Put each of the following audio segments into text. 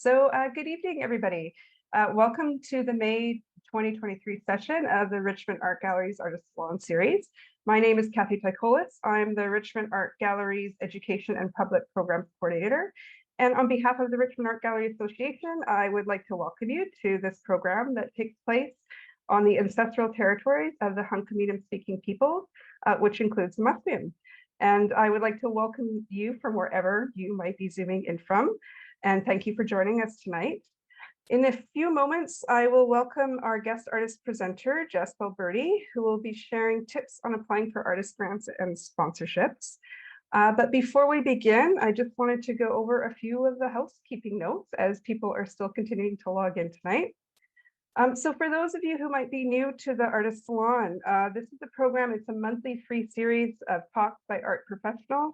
Good evening, everybody. Welcome to the May 2023 session of the Richmond Art Gallery's Artist Salon series. My name is Kathy Tycholis. I'm the Richmond Art Gallery's Education and Public Programs Coordinator. And on behalf of the Richmond Art Gallery Association, I would like to welcome you to this program that takes place on the ancestral territories of the Hunkaminam speaking peoples, which includes Musqueam. And I would like to welcome you from wherever you might be zooming in from. And thank you for joining us tonight. In a few moments, I will welcome our guest artist presenter, Jaspal Birdi, who will be sharing tips on applying for artist grants and sponsorships. But before we begin, I just wanted to go over a few of the housekeeping notes as people are still continuing to log in tonight. So for those of you who might be new to the Artist Salon, this is a program, it's a monthly free series of talks by art professionals.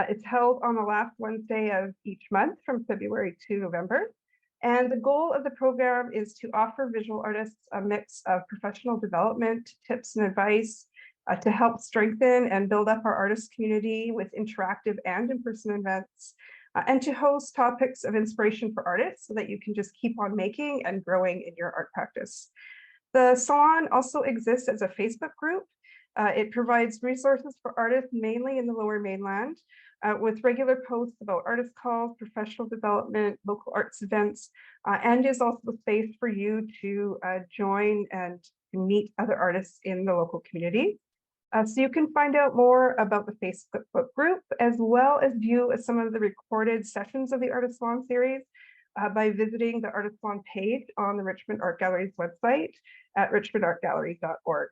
It's held on the last Wednesday of each month from February to November. And the goal of the program is to offer visual artists a mix of professional development, tips and advice to help strengthen and build up our artist community with interactive and in-person events, and to host topics of inspiration for artists so that you can just keep on making and growing in your art practice. The salon also exists as a Facebook group. It provides resources for artists mainly in the Lower Mainland, with regular posts about artist calls, professional development, local arts events, and is also a space for you to join and meet other artists in the local community. So you can find out more about the Facebook group, as well as view some of the recorded sessions of the Artist Salon series by visiting the Artist Salon page on the Richmond Art Gallery's website at richmondartgallery.org.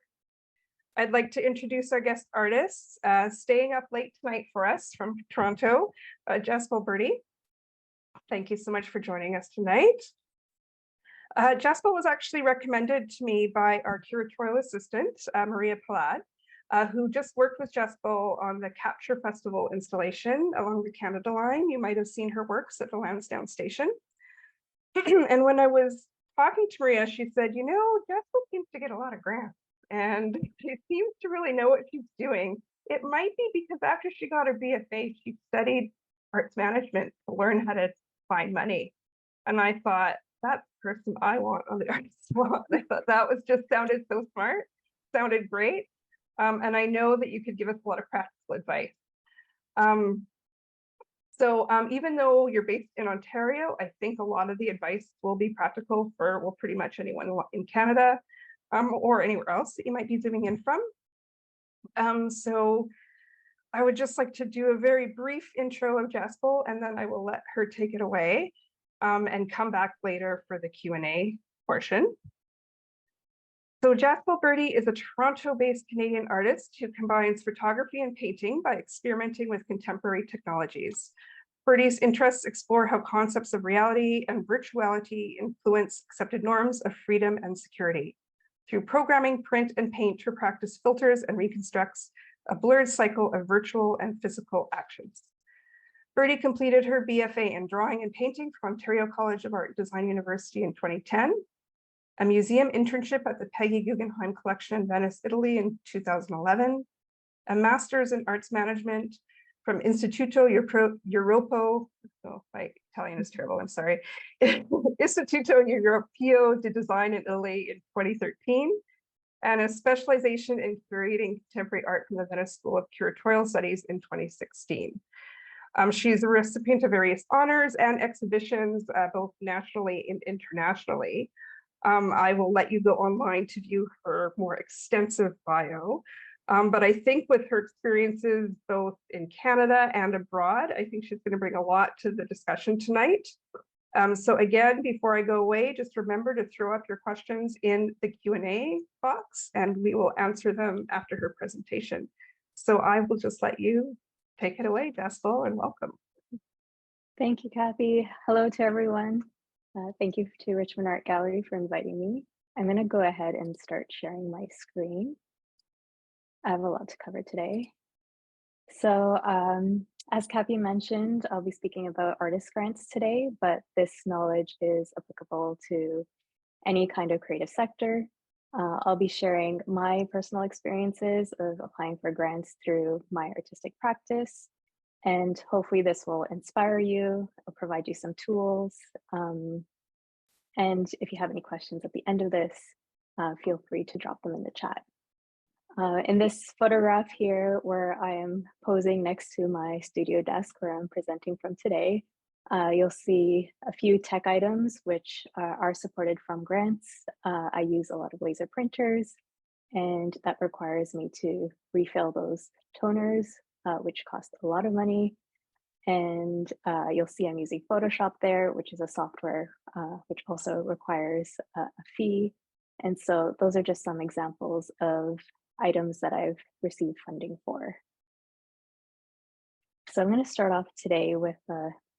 I'd like to introduce our guest artists. Staying up late tonight for us from Toronto, Jaspal Birdi. Thank you so much for joining us tonight. Jaspal was actually recommended to me by our curatorial assistant, Maria Palad, who just worked with Jaspal on the Capture Festival installation along the Canada line. You might have seen her works at the Lansdowne Station. And when I was talking to Maria, she said, you know, Jaspal seems to get a lot of grants. And she seems to really know what she's doing. It might be because after she got her BFA, she studied arts management to learn how to find money. And I thought, that's the person I want on the Artist Salon. I thought that was just sounded so smart, sounded great. And I know that you could give us a lot of practical advice. Even though you're based in Ontario, I think a lot of the advice will be practical for, well, pretty much anyone in Canada. Or anywhere else that you might be zooming in from. So I would just like to do a very brief intro of Jaspal, and then I will let her take it away and come back later for the Q&A portion. So Jaspal Birdi is a Toronto-based Canadian artist who combines photography and painting by experimenting with contemporary technologies. Birdi's interests explore how concepts of reality and virtuality influence accepted norms of freedom and security. Through programming, print, and paint, her practice filters and reconstructs a blurred cycle of virtual and physical actions. Birdi completed her BFA in drawing and painting from Ontario College of Art and Design University in 2010, a museum internship at the Peggy Guggenheim Collection in Venice, Italy in 2011, a master's in arts management from Istituto Europeo, oh, my Italian is terrible, I'm sorry. Istituto Europeo di Design in Italy in 2013, and a specialization in curating contemporary art from the Venice School of Curatorial Studies in 2016. She's a recipient of various honors and exhibitions, both nationally and internationally. I will let you go online to view her more extensive bio. But I think with her experiences both in Canada and abroad, I think she's going to bring a lot to the discussion tonight. So again, before I go away, just remember to throw up your questions in the Q&A box, and we will answer them after her presentation. So I will just let you take it away, Jaspal, and welcome. Thank you, Kathy. Hello to everyone. Thank you to Richmond Art Gallery for inviting me. I'm going to go ahead and start sharing my screen. I have a lot to cover today. So as Kathy mentioned, I'll be speaking about artist grants today, but this knowledge is applicable to any kind of creative sector. I'll be sharing my personal experiences of applying for grants through my artistic practice, And hopefully this will inspire you or provide you some tools. And if you have any questions at the end of this, feel free to drop them in the chat. In this photograph here, where I am posing next to my studio desk where I'm presenting from today, you'll see a few tech items which are supported from grants. I use a lot of laser printers, and that requires me to refill those toners, which cost a lot of money. And you'll see I'm using Photoshop there, which is a software which also requires a fee. And so those are just some examples of items that I've received funding for. So I'm going to start off today with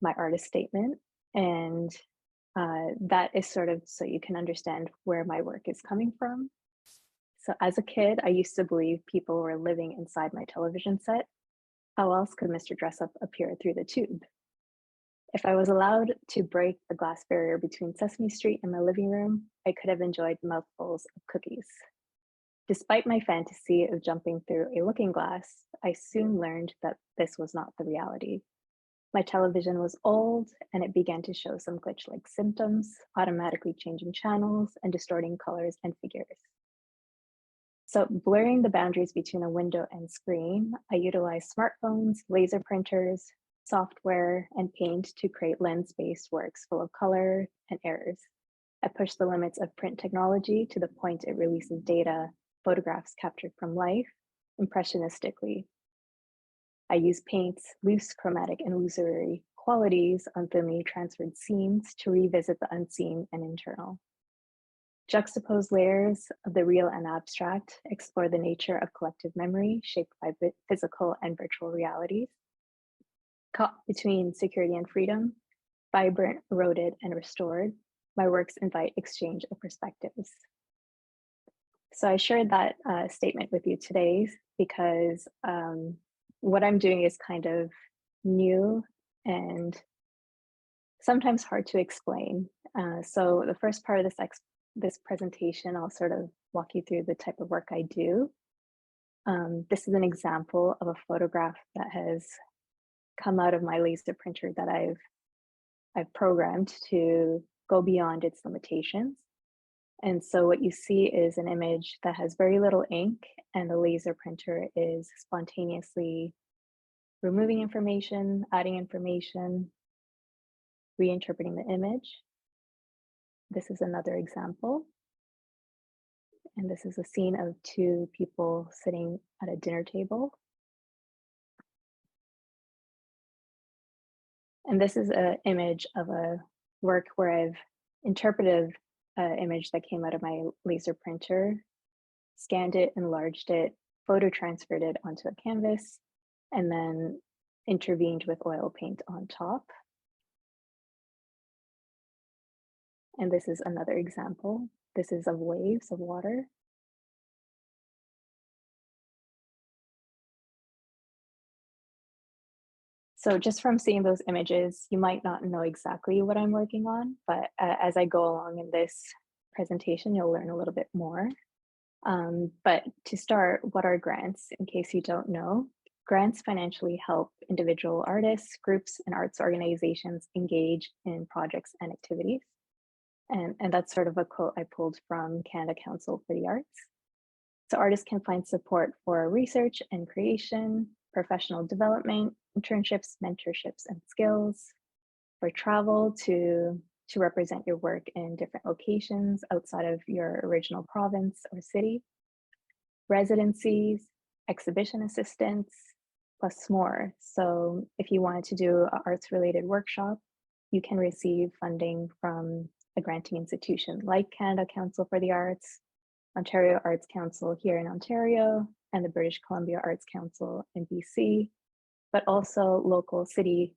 my artist statement, and that is sort of so you can understand where my work is coming from. So as a kid, I used to believe people were living inside my television set. How else could Mr. Dressup appear through the tube? If I was allowed to break the glass barrier between Sesame Street and my living room, I could have enjoyed mouthfuls of cookies. Despite my fantasy of jumping through a looking glass, I soon learned that this was not the reality. My television was old, and it began to show some glitch-like symptoms, automatically changing channels and distorting colors and figures. So blurring the boundaries between a window and screen, I utilized smartphones, laser printers, software, and paint to create lens-based works full of color and errors. I pushed the limits of print technology to the point it releases data, photographs captured from life, impressionistically. I use paint's loose chromatic and illusory qualities on thinly transferred scenes to revisit the unseen and internal. Juxtaposed layers of the real and abstract explore the nature of collective memory shaped by physical and virtual realities. Caught between security and freedom, vibrant, eroded, and restored, my works invite exchange of perspectives. So I shared that statement with you today because what I'm doing is kind of new and sometimes hard to explain. So the first part of this presentation, I'll sort of walk you through the type of work I do. This is an example of a photograph that has come out of my laser printer that I've programmed to go beyond its limitations. And so what you see is an image that has very little ink, and the laser printer is spontaneously removing information, adding information, reinterpreting the image. This is another example. And this is a scene of two people sitting at a dinner table. And this is an image of a work where I've interpreted an image that came out of my laser printer, scanned it, enlarged it, photo transferred it onto a canvas, and then intervened with oil paint on top. And this is another example. This is of waves of water. So just from seeing those images, you might not know exactly what I'm working on, but as I go along in this presentation, you'll learn a little bit more. But to start, what are grants? In case you don't know, grants financially help individual artists, groups, and arts organizations engage in projects and activities. And that's sort of a quote I pulled from Canada Council for the Arts. So artists can find support for research and creation, professional development, internships, mentorships, and skills, for travel to represent your work in different locations outside of your original province or city, residencies, exhibition assistance, plus more. So if you wanted to do an arts-related workshop, you can receive funding from a granting institution like Canada Council for the Arts, Ontario Arts Council here in Ontario, and the British Columbia Arts Council in BC, but also local city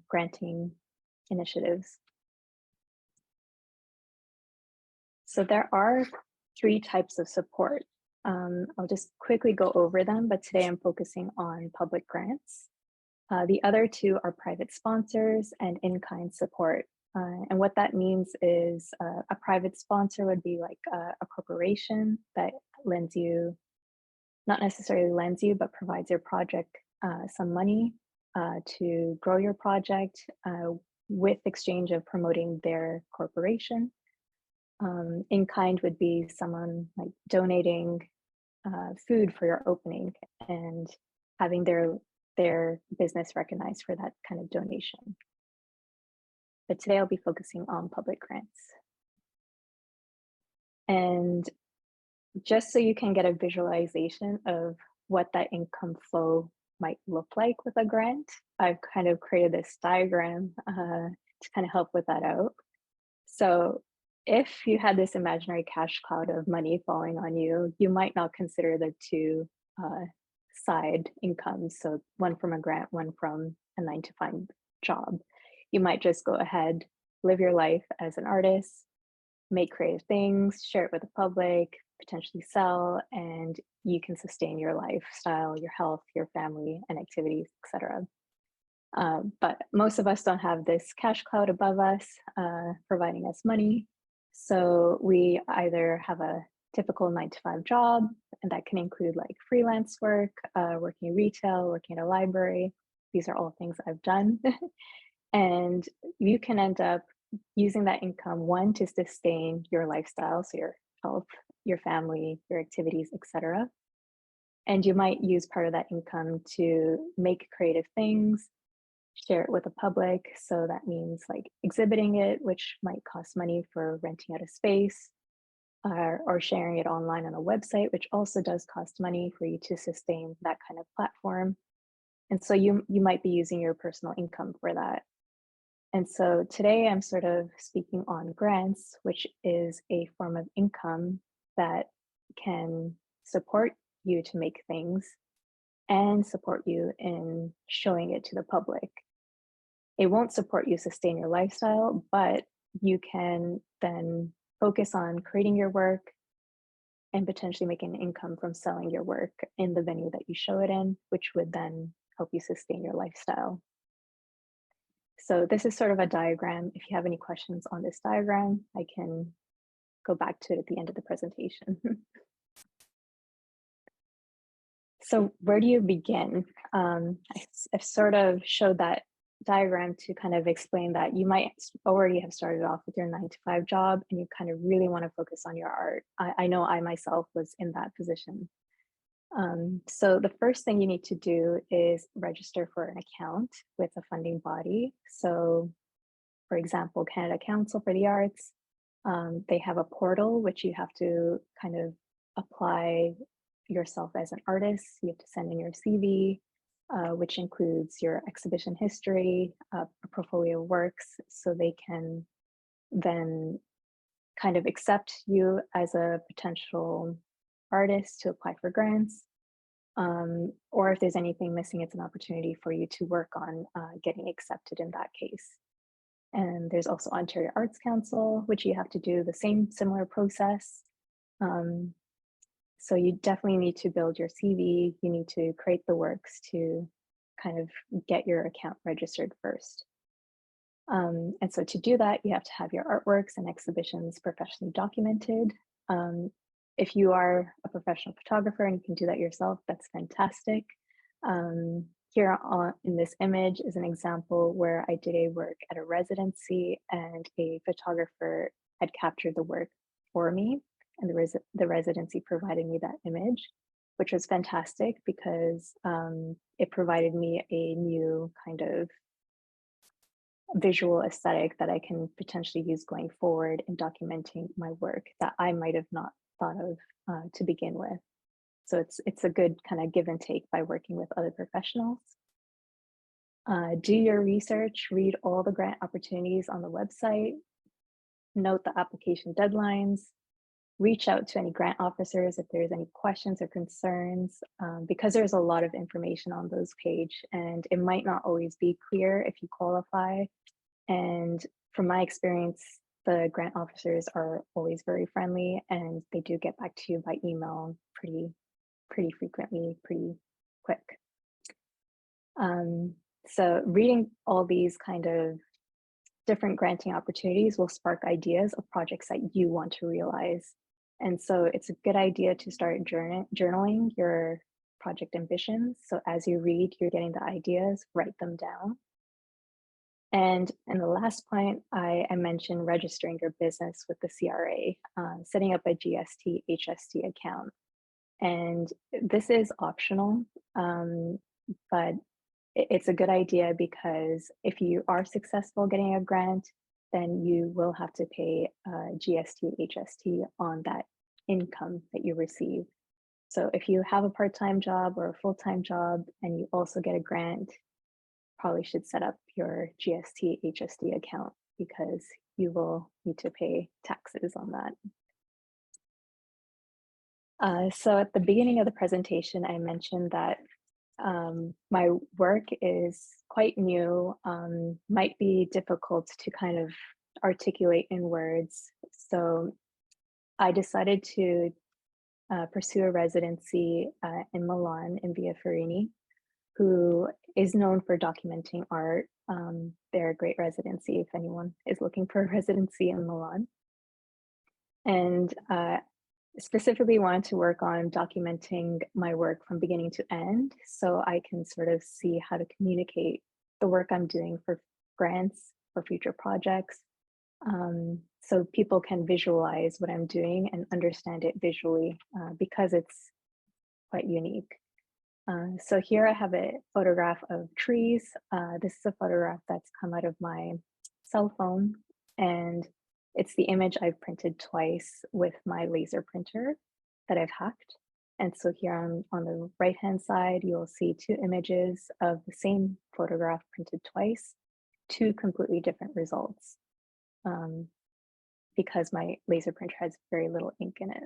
granting initiatives. So there are 3 types of support. I'll just quickly go over them, but today I'm focusing on public grants. The other 2 are private sponsors and in-kind support. And what that means is a private sponsor would be like a corporation that lends you, not necessarily lends you, but provides your project some money. to grow your project with exchange of promoting their corporation. In kind would be someone like donating food for your opening and having their business recognized for that kind of donation. But today I'll be focusing on public grants. And just so you can get a visualization of what that income flow might look like with a grant, I've kind of created this diagram to kind of help with that out. So if you had this imaginary cash cloud of money falling on you, you might not consider the two side incomes. So one from a grant, one from a 9-to-5 job. You might just go ahead, live your life as an artist, make creative things, share it with the public, potentially sell, and you can sustain your lifestyle, your health, your family, and activities, etc. But most of us don't have this cash cloud above us providing us money. So we either have a typical 9-to-5 job, and that can include like freelance work, working in retail, working at a library. These are all things I've done. And you can end up using that income, one, to sustain your lifestyle, so your health, your family, your activities, etc. And you might use part of that income to make creative things, share it with the public. So that means like exhibiting it, which might cost money for renting out a space, or sharing it online on a website, which also does cost money for you to sustain that kind of platform. And so you might be using your personal income for that. And so today I'm sort of speaking on grants, which is a form of income that can support you to make things and support you in showing it to the public. It won't support you sustain your lifestyle, but you can then focus on creating your work and potentially making income from selling your work in the venue that you show it in, which would then help you sustain your lifestyle. So this is sort of a diagram. If you have any questions on this diagram, I can go back to it at the end of the presentation. So where do you begin? I've sort of showed that diagram to kind of explain that you might already have started off with your 9-to-5 job and you kind of really want to focus on your art. I know I myself was in that position. So the first thing you need to do is register for an account with a funding body. So for example, Canada Council for the Arts, they have a portal which you have to kind of apply yourself as an artist. You have to send in your CV, which includes your exhibition history, a portfolio of works, so they can then kind of accept you as a potential artist to apply for grants. Or if there's anything missing, it's an opportunity for you to work on getting accepted in that case. And there's also Ontario Arts Council, which you have to do the same similar process. So you definitely need to build your CV. You need to create the works to kind of get your account registered first. And so to do that, you have to have your artworks and exhibitions professionally documented. If you are a professional photographer and you can do that yourself, that's fantastic. Here in this image is an example where I did a work at a residency and a photographer had captured the work for me, and the residency provided me that image, which was fantastic because it provided me a new kind of visual aesthetic that I can potentially use going forward in documenting my work that I might have not thought of to begin with. So it's a good kind of give and take by working with other professionals. Do your research, read all the grant opportunities on the website, note the application deadlines, reach out to any grant officers if there's any questions or concerns, because there's a lot of information on those pages and it might not always be clear if you qualify. And from my experience, the grant officers are always very friendly and they do get back to you by email pretty frequently, pretty quick. So reading all these kind of different granting opportunities will spark ideas of projects that you want to realize. And so it's a good idea to start journaling your project ambitions. So as you read, you're getting the ideas, write them down. And in the last point, I mentioned registering your business with the CRA, setting up a GST, HST account. And this is optional, but it's a good idea because if you are successful getting a grant, then you will have to pay GST, HST on that income that you receive. So if you have a part-time job or a full-time job and you also get a grant, probably should set up your GST, HST account because you will need to pay taxes on that. So at the beginning of the presentation, I mentioned that my work is quite new, might be difficult to kind of articulate in words. So I decided to pursue a residency in Milan in Via Farini, who is known for documenting art. They're a great residency if anyone is looking for a residency in Milan. And specifically wanted to work on documenting my work from beginning to end so I can sort of see how to communicate the work I'm doing for grants or future projects, so people can visualize what I'm doing and understand it visually because it's quite unique. So here I have a photograph of trees. This is a photograph that's come out of my cell phone, and it's the image I've printed twice with my laser printer that I've hacked. And so here on the right-hand side, you'll see two images of the same photograph printed twice, two completely different results, because my laser printer has very little ink in it.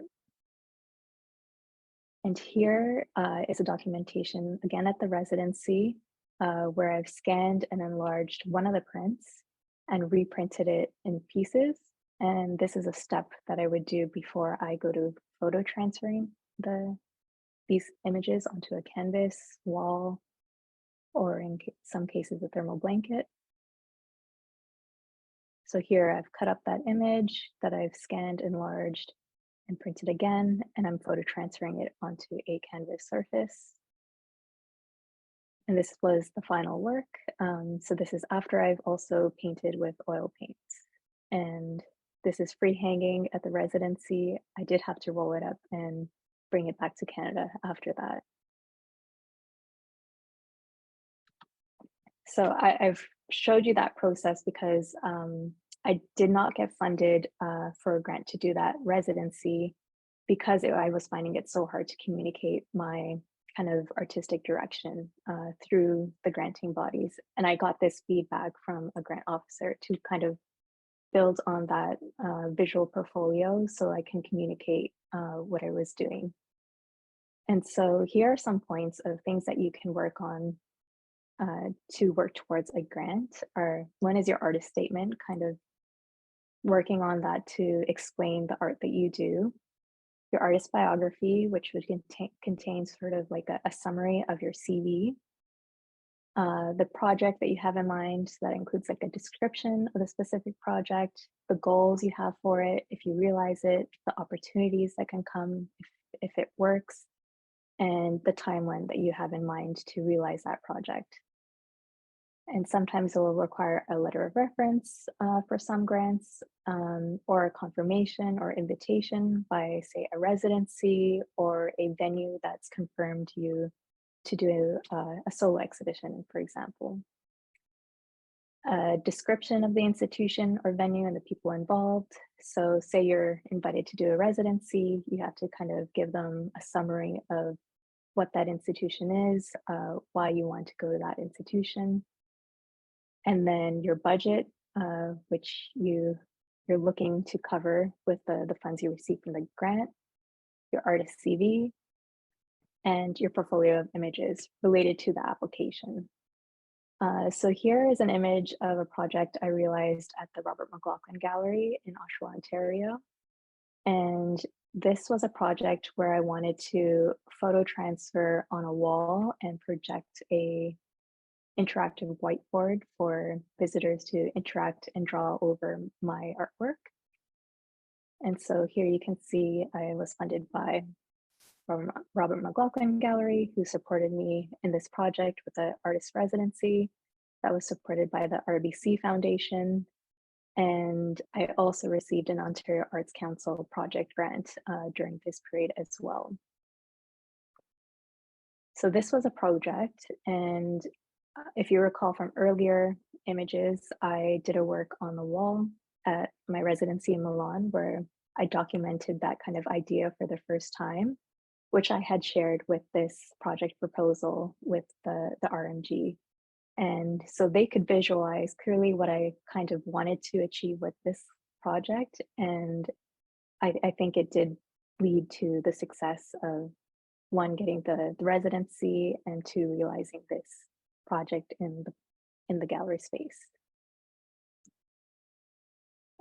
And here is a documentation, again at the residency, where I've scanned and enlarged one of the prints and reprinted it in pieces. And this is a step that I would do before I go to photo transferring these images onto a canvas, wall, or in some cases, a thermal blanket. So here I've cut up that image that I've scanned, enlarged, and printed again, and I'm photo transferring it onto a canvas surface. And this was the final work. So this is after I've also painted with oil paints. And this is free hanging at the residency. I did have to roll it up and bring it back to Canada after that. So I've showed you that process because I did not get funded for a grant to do that residency because I was finding it so hard to communicate my kind of artistic direction through the granting bodies. And I got this feedback from a grant officer to kind of build on that visual portfolio so I can communicate what I was doing. And so here are some points of things that you can work on to work towards a grant. One is your artist statement, kind of working on that to explain the art that you do. Your artist biography, which would contain sort of like a summary of your CV. The project that you have in mind, so that includes like a description of the specific project, the goals you have for it, if you realize it, the opportunities that can come if it works, and the timeline that you have in mind to realize that project. And sometimes it will require a letter of reference for some grants, or a confirmation or invitation by, say, a residency or a venue that's confirmed you to do a solo exhibition, for example. A description of the institution or venue and the people involved. So say you're invited to do a residency, you have to kind of give them a summary of what that institution is, why you want to go to that institution. And then your budget, which you're looking to cover with the funds you receive from the grant, your artist CV, and your portfolio of images related to the application. So here is an image of a project I realized at the Robert McLaughlin Gallery in Oshawa, Ontario. And this was a project where I wanted to photo transfer on a wall and project a interactive whiteboard for visitors to interact and draw over my artwork. And so here you can see I was funded by from Robert McLaughlin Gallery, who supported me in this project with the artist residency that was supported by the RBC Foundation. And I also received an Ontario Arts Council project grant during this period as well. So this was a project, and if you recall from earlier images, I did a work on the wall at my residency in Milan where I documented that kind of idea for the first time, which I had shared with this project proposal with the RMG. And so they could visualize clearly what I kind of wanted to achieve with this project. And I think it did lead to the success of one, getting the residency, and two, realizing this project in the gallery space.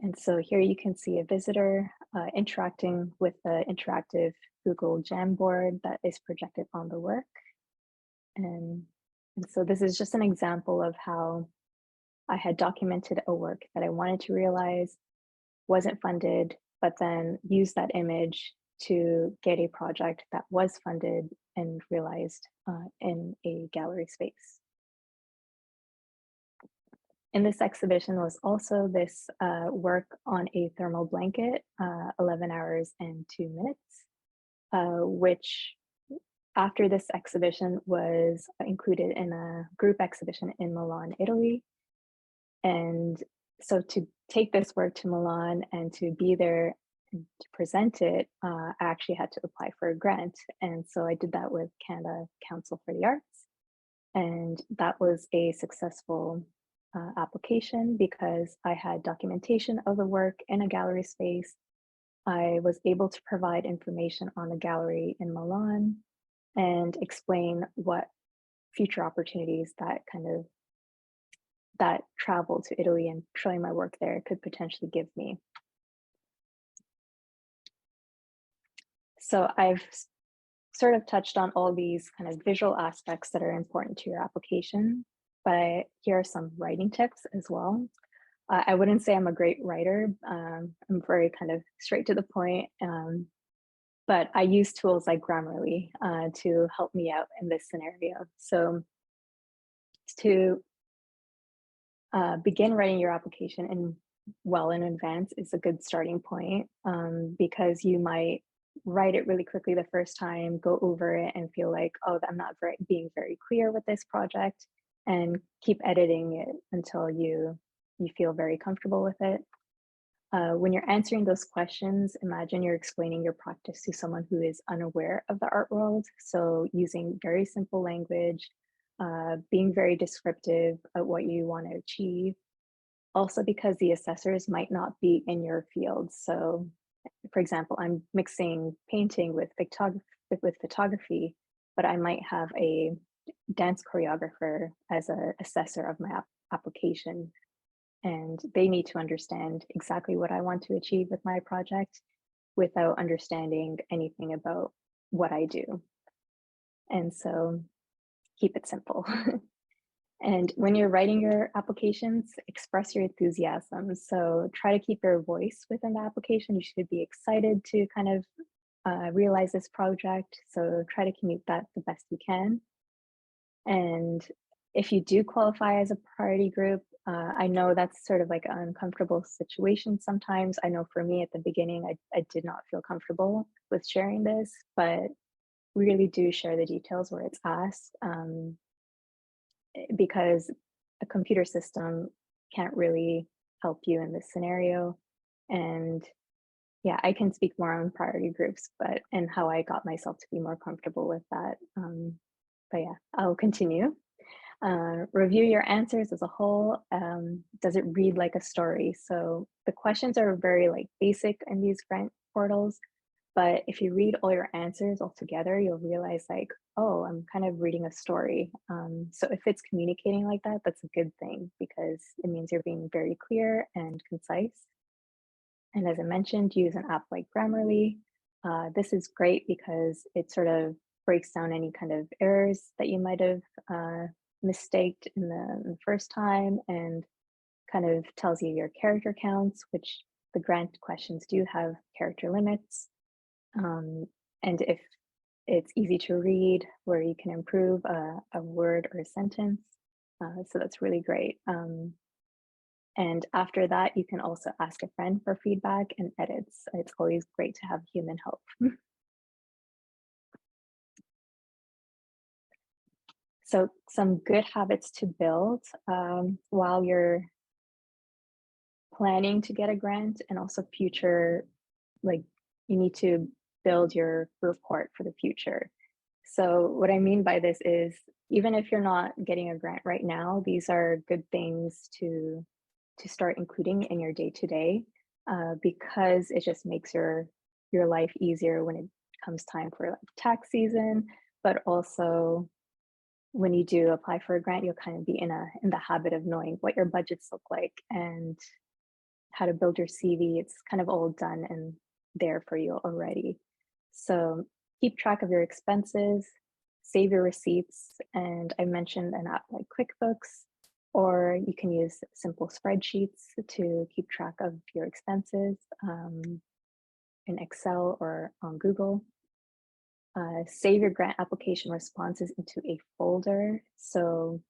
And so here you can see a visitor interacting with the interactive Google Jamboard that is projected on the work. And so this is just an example of how I had documented a work that I wanted to realize, wasn't funded, but then used that image to get a project that was funded and realized in a gallery space. In this exhibition was also this work on a thermal blanket, 11 hours and 2 minutes, which after this exhibition was included in a group exhibition in Milan, Italy. And so to take this work to Milan and to be there and to present it, I actually had to apply for a grant. And so I did that with Canada Council for the Arts. And that was a successful application because I had documentation of the work in a gallery space. I was able to provide information on the gallery in Milan and explain what future opportunities that travel to Italy and showing my work there could potentially give me. So I've sort of touched on all these kind of visual aspects that are important to your application, but here are some writing tips as well. I wouldn't say I'm a great writer. I'm very kind of straight to the point, but I use tools like Grammarly to help me out in this scenario. So to begin writing your application well in advance is a good starting point because you might write it really quickly the first time, go over it and feel like, oh, I'm not being very clear with this project, and keep editing it until you feel very comfortable with it. When you're answering those questions, imagine you're explaining your practice to someone who is unaware of the art world. So using very simple language, being very descriptive of what you want to achieve. Also because the assessors might not be in your field. So for example, I'm mixing painting with photography, but I might have a dance choreographer as an assessor of my application. And they need to understand exactly what I want to achieve with my project without understanding anything about what I do. And so keep it simple. And when you're writing your applications, express your enthusiasm. So try to keep your voice within the application. You should be excited to kind of realize this project. So try to communicate that the best you can. And if you do qualify as a priority group, I know that's sort of like an uncomfortable situation sometimes. I know for me at the beginning, I did not feel comfortable with sharing this, but really do share the details where it's asked. Because a computer system can't really help you in this scenario. And yeah, I can speak more on priority groups, and how I got myself to be more comfortable with that. But yeah, I'll continue. Review your answers as a whole. Does it read like a story? So the questions are very like basic in these grant portals, but if you read all your answers all together, you'll realize like, oh, I'm kind of reading a story. So if it's communicating like that, that's a good thing because it means you're being very clear and concise. And as I mentioned, use an app like Grammarly. This is great because it sort of breaks down any kind of errors that you might have mistaked in the first time and kind of tells you your character counts, which the grant questions do have character limits. And it's easy to read, where you can improve a word or a sentence. So that's really great. And after that, you can also ask a friend for feedback and edits. It's always great to have human help. So some good habits to build while you're planning to get a grant, and also future, like you need to build your report for the future. So what I mean by this is, even if you're not getting a grant right now, these are good things to start including in your day-to-day, because it just makes your life easier when it comes time for like tax season, but also when you do apply for a grant, you'll kind of be in the habit of knowing what your budgets look like and how to build your CV. It's kind of all done and there for you already. So keep track of your expenses, save your receipts, and I mentioned an app like QuickBooks, or you can use simple spreadsheets to keep track of your expenses in Excel or on Google. Save your grant application responses into a folder. So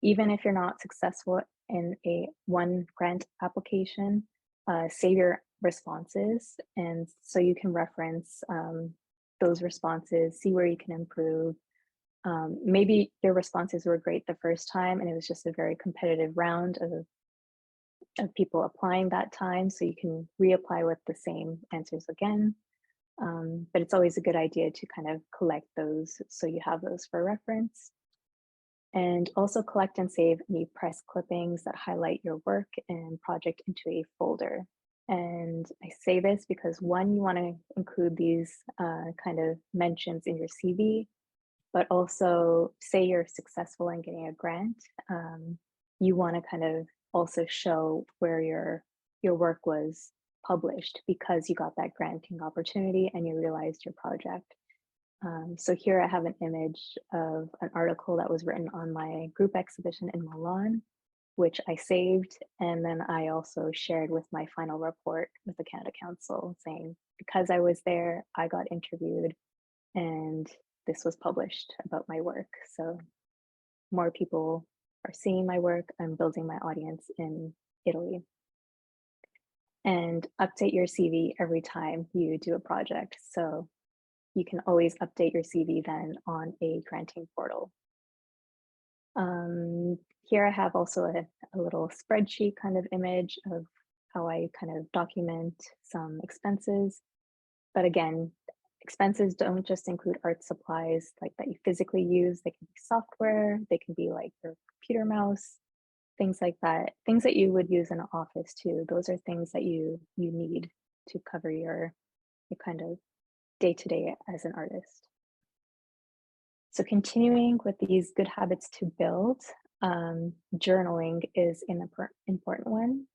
even if you're not successful in one grant application, save your responses, and so you can reference those responses, see where you can improve. Maybe your responses were great the first time and it was just a very competitive round of people applying that time, so you can reapply with the same answers again. But it's always a good idea to kind of collect those so you have those for reference. And also collect and save any press clippings that highlight your work and project into a folder. And I say this because, one, you want to include these kind of mentions in your CV, but also say you're successful in getting a grant, you want to kind of also show where your work was published because you got that granting opportunity and you realized your project. So here I have an image of an article that was written on my group exhibition in Milan, which I saved, and then I also shared with my final report with the Canada Council saying, because I was there, I got interviewed, and this was published about my work. So more people are seeing my work. I'm building my audience in Italy. And update your CV every time you do a project. So you can always update your CV then on a granting portal. Here I have also a little spreadsheet kind of image of how I kind of document some expenses. But again, expenses don't just include art supplies like that you physically use. They can be software, they can be like your computer mouse, things like that. Things that you would use in an office too. Those are things that you need to cover your kind of day-to-day as an artist. So continuing with these good habits to build, journaling is an important one.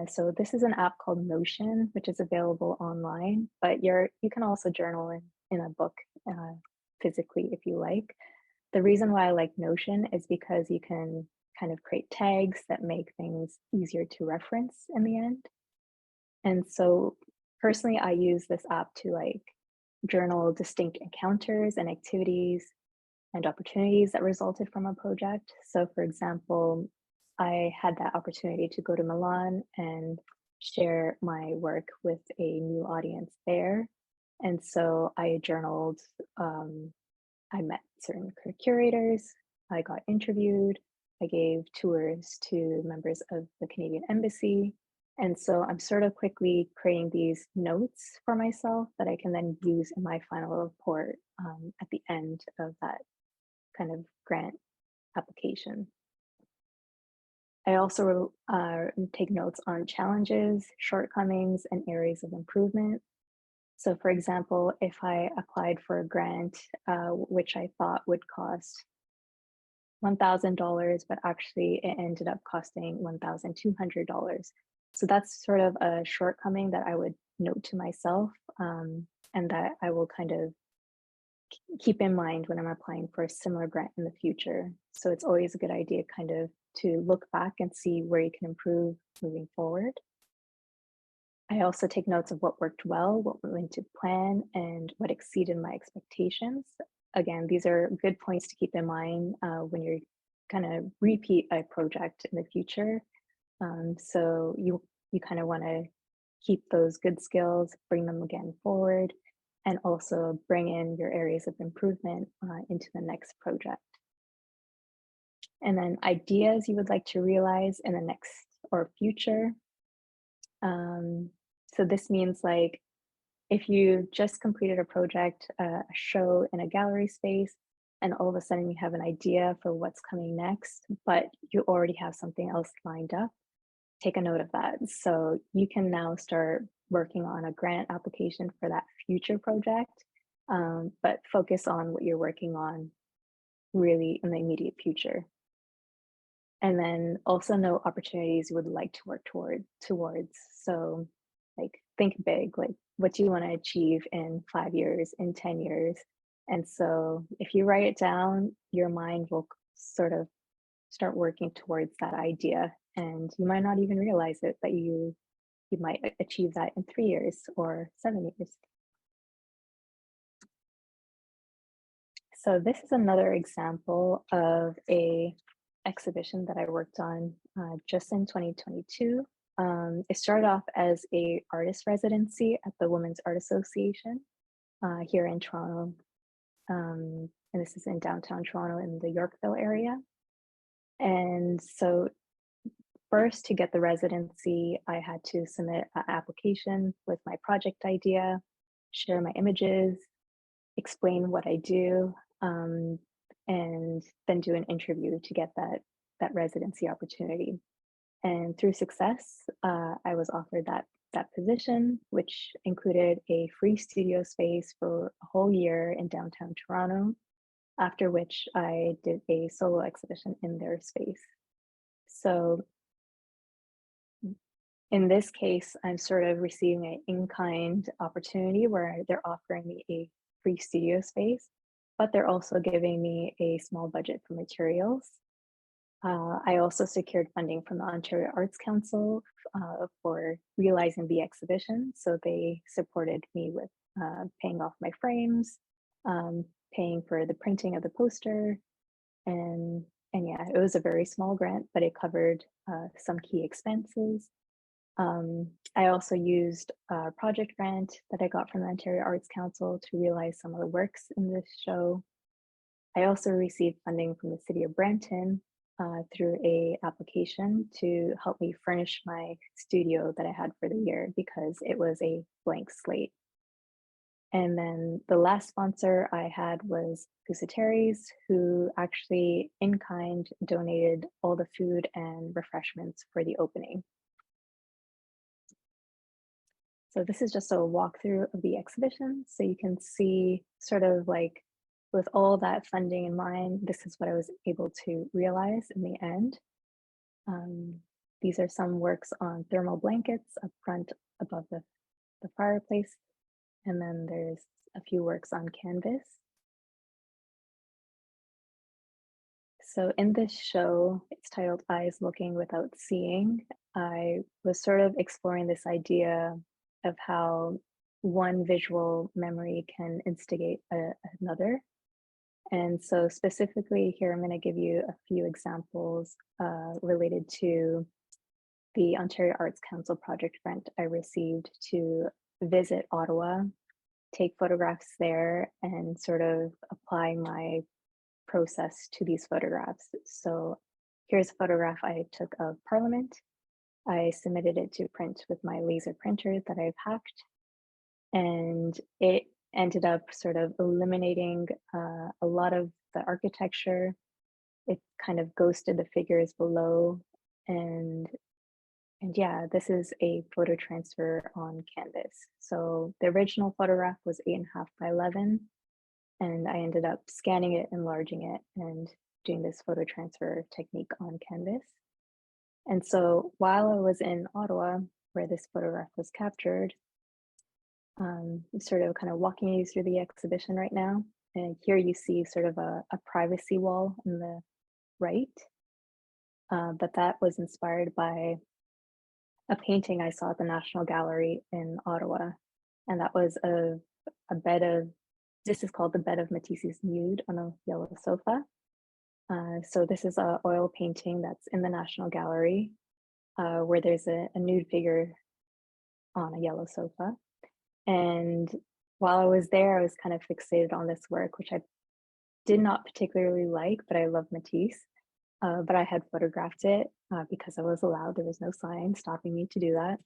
So this is an app called Notion, which is available online, but you can also journal in a book physically if you like. The reason why I like Notion is because you can kind of create tags that make things easier to reference in the end. And so personally, I use this app to like journal distinct encounters and activities and opportunities that resulted from a project. So for example, I had that opportunity to go to Milan and share my work with a new audience there. And so I journaled, I met certain curators, I got interviewed, I gave tours to members of the Canadian Embassy. And so I'm sort of quickly creating these notes for myself that I can then use in my final report at the end of that kind of grant application. I also take notes on challenges, shortcomings, and areas of improvement. So for example, if I applied for a grant, which I thought would cost $1,000, but actually it ended up costing $1,200. So that's sort of a shortcoming that I would note to myself, and that I will kind of keep in mind when I'm applying for a similar grant in the future. So it's always a good idea kind of to look back and see where you can improve moving forward. I also take notes of what worked well, what went to plan, and what exceeded my expectations. Again, these are good points to keep in mind when you're kind of repeat a project in the future. So you kind of want to keep those good skills, bring them again forward, and also bring in your areas of improvement into the next project. And then ideas you would like to realize in the next or future. So this means like if you just completed a project, a show in a gallery space, and all of a sudden you have an idea for what's coming next, but you already have something else lined up, take a note of that. So you can now start working on a grant application for that future project, but focus on what you're working on really in the immediate future. And then also know opportunities you would like to work towards. So like think big, like what do you want to achieve in 5 years, in 10 years? And so if you write it down, your mind will sort of start working towards that idea. And you might not even realize it, but you might achieve that in 3 years or 7 years. So this is another example of a exhibition that I worked on just in 2022. It started off as a artist residency at the Women's Art Association here in Toronto. And this is in downtown Toronto in the Yorkville area. And so first, to get the residency, I had to submit an application with my project idea, share my images, explain what I do, and then do an interview to get that residency opportunity. And through success, I was offered that position, which included a free studio space for a whole year in downtown Toronto, after which I did a solo exhibition in their space. So in this case, I'm sort of receiving an in-kind opportunity where they're offering me a free studio space, but they're also giving me a small budget for materials. I also secured funding from the Ontario Arts Council for realizing the exhibition. So they supported me with paying off my frames, paying for the printing of the poster, and yeah, it was a very small grant, but it covered some key expenses. I also used a project grant that I got from the Ontario Arts Council to realize some of the works in this show. I also received funding from the City of Brampton through a application to help me furnish my studio that I had for the year because it was a blank slate. And then the last sponsor I had was Pusateri, who actually in kind donated all the food and refreshments for the opening. So this is just a walkthrough of the exhibition. So you can see sort of like with all that funding in mind, this is what I was able to realize in the end. These are some works on thermal blankets up front above the fireplace. And then there's a few works on canvas. So in this show, it's titled Eyes Looking Without Seeing. I was sort of exploring this idea of how one visual memory can instigate another. And so specifically here, I'm going to give you a few examples related to the Ontario Arts Council project grant I received to visit Ottawa, take photographs there, and sort of apply my process to these photographs. So here's a photograph I took of Parliament. I submitted it to print with my laser printer that I've hacked, and it ended up sort of eliminating a lot of the architecture. It kind of ghosted the figures below, and yeah, this is a photo transfer on canvas. So the original photograph was 8.5 by 11, and I ended up scanning it, enlarging it, and doing this photo transfer technique on canvas. And so while I was in Ottawa, where this photograph was captured, I'm sort of kind of walking you through the exhibition right now. And here you see sort of a privacy wall on the right, but that was inspired by a painting I saw at the National Gallery in Ottawa, and that was a bed of, this is called the bed of Matisse's nude on a yellow sofa. So this is a oil painting that's in the National Gallery, where there's a nude figure on a yellow sofa. And while I was there, I was kind of fixated on this work, which I did not particularly like, but I love Matisse. But I had photographed it because I was allowed. There was no sign stopping me to do that.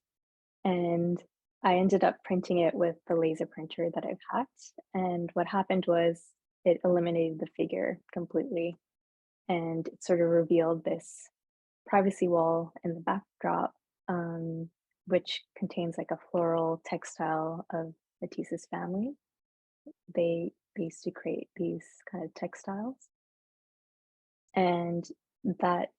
And I ended up printing it with the laser printer that I've hacked. And what happened was it eliminated the figure completely. And it sort of revealed this privacy wall in the backdrop, which contains like a floral textile of Matisse's family. They used to create these kind of textiles. And that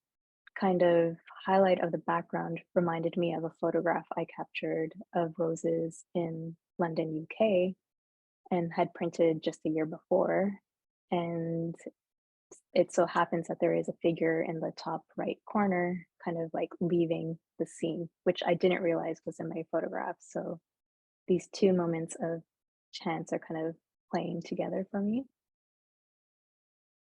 kind of highlight of the background reminded me of a photograph I captured of roses in London, UK, and had printed just the year before. And it so happens that there is a figure in the top right corner, kind of like leaving the scene, which I didn't realize was in my photograph. So these two moments of chance are kind of playing together for me.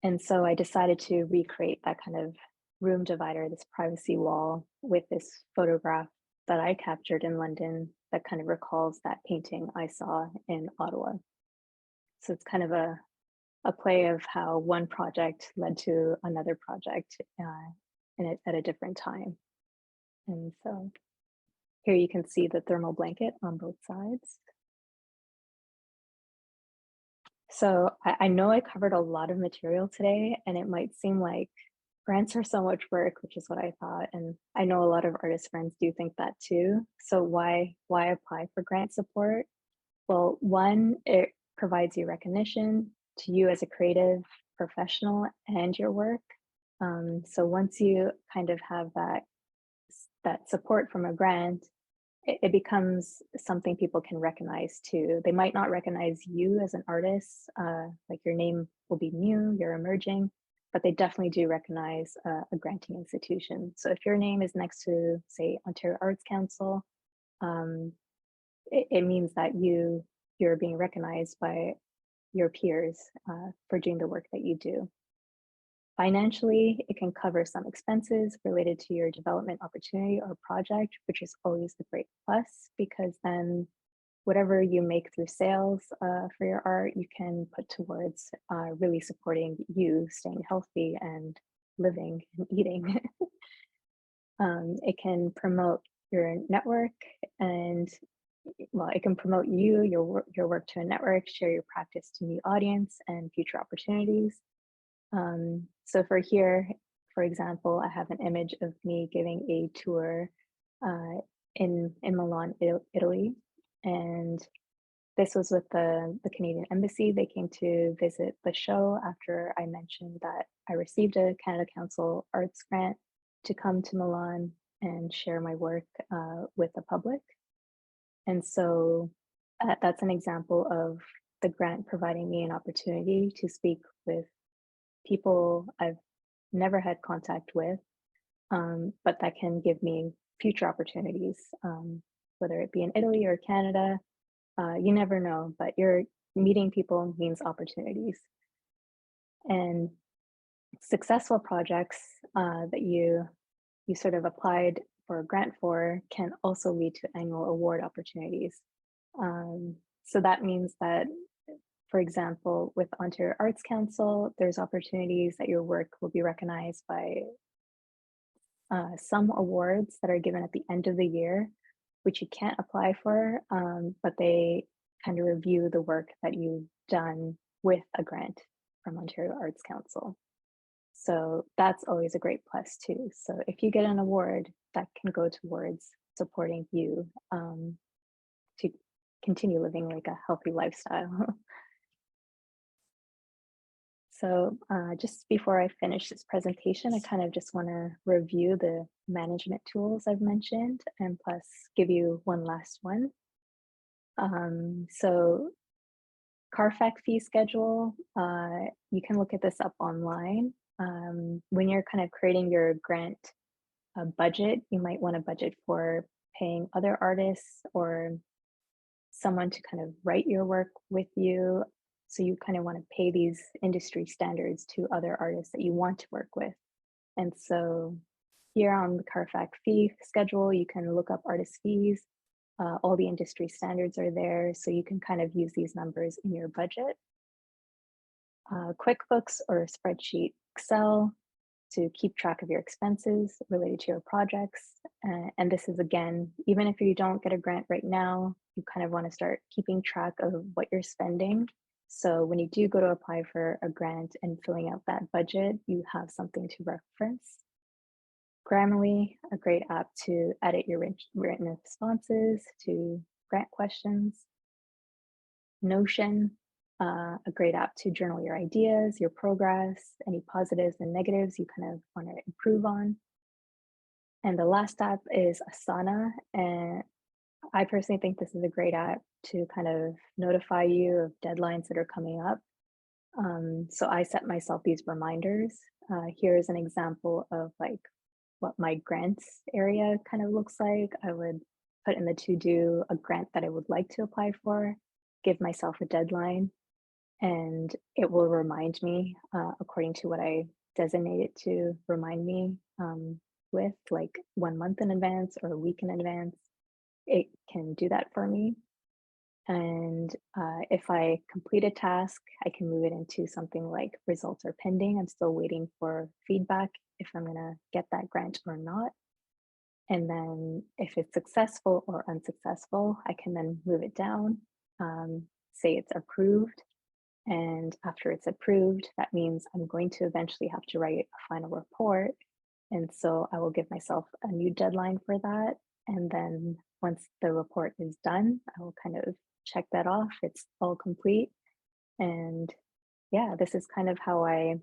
And so I decided to recreate that kind of room divider, this privacy wall, with this photograph that I captured in London that kind of recalls that painting I saw in Ottawa. So it's kind of a play of how one project led to another project at a different time. And so here you can see the thermal blanket on both sides. So I know I covered a lot of material today, and it might seem like grants are so much work, which is what I thought. And I know a lot of artist friends do think that too. So why apply for grant support? Well, one, it provides you recognition to you as a creative professional and your work. So once you kind of have that support from a grant, it becomes something people can recognize too. They might not recognize you as an artist, like your name will be new, you're emerging, but they definitely do recognize a granting institution. So if your name is next to, say, Ontario Arts Council, it means that you're being recognized by your peers for doing the work that you do. Financially, it can cover some expenses related to your development opportunity or project, which is always the great plus, because then whatever you make through sales for your art, you can put towards really supporting you staying healthy and living and eating. It can promote your network, and well, it can promote your work to a network, share your practice to new audience and future opportunities. So for example, I have an image of me giving a tour in Milan, Italy, and this was with the Canadian Embassy. They came to visit the show after I mentioned that I received a Canada Council Arts grant to come to Milan and share my work with the public. And so that's an example of the grant providing me an opportunity to speak with people I've never had contact with, but that can give me future opportunities, whether it be in Italy or Canada. You never know, but you're meeting people means opportunities. And successful projects that you sort of applied for a grant for can also lead to annual award opportunities. So that means that, for example, with Ontario Arts Council, there's opportunities that your work will be recognized by some awards that are given at the end of the year, which you can't apply for, but they kind of review the work that you've done with a grant from Ontario Arts Council. So that's always a great plus too. So if you get an award, that can go towards supporting you to continue living like a healthy lifestyle. So just before I finish this presentation, I kind of just want to review the management tools I've mentioned and plus give you one last one. So Carfax fee schedule, you can look at this up online. When you're kind of creating your grant budget, you might want to budget for paying other artists or someone to kind of write your work with you. So you kind of want to pay these industry standards to other artists that you want to work with. And so here on the Carfax fee schedule, you can look up artist fees. All the industry standards are there, so you can kind of use these numbers in your budget. QuickBooks or spreadsheet Excel to keep track of your expenses related to your projects. And this is, again, even if you don't get a grant right now, you kind of want to start keeping track of what you're spending. So when you do go to apply for a grant and filling out that budget, you have something to reference. Grammarly, a great app to edit your written responses to grant questions. Notion, a great app to journal your ideas, your progress, any positives and negatives you kind of want to improve on. And the last app is Asana. And I personally think this is a great app to kind of notify you of deadlines that are coming up. So I set myself these reminders. Here is an example of like what my grants area kind of looks like. I would put in the to-do a grant that I would like to apply for, give myself a deadline, and it will remind me according to what I designate it to remind me with, like 1 month in advance or a week in advance. It can do that for me. And if I complete a task, I can move it into something like results are pending. I'm still waiting for feedback if I'm gonna get that grant or not. And then if it's successful or unsuccessful, I can then move it down, say it's approved. And after it's approved, that means I'm going to eventually have to write a final report. And so I will give myself a new deadline for that. And then once the report is done, I will kind of check that off. It's all complete. And yeah, this is kind of how I